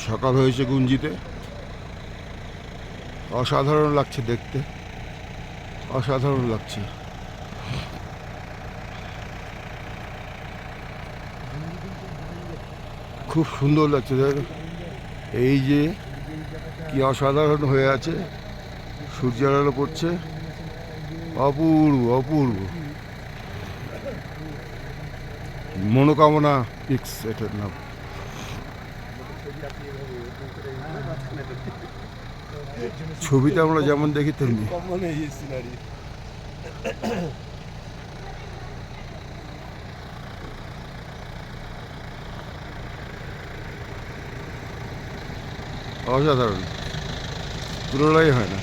সকাল হয়েছে গুঞ্জিতে। অসাধারণ লাগছে দেখতে, অসাধারণ লাগছে। খুব সুন্দর লাগছে। এই যে কি অসাধারণ হয়ে আছে, সূর্যের আলো পড়ছে, অপূর্ব অপূর্ব। মনোকামনা পিক্স এটার নাম। ছবিতে আমরা যেমন দেখি তেমনি। অসাধারণ, তুলনাই হয় না।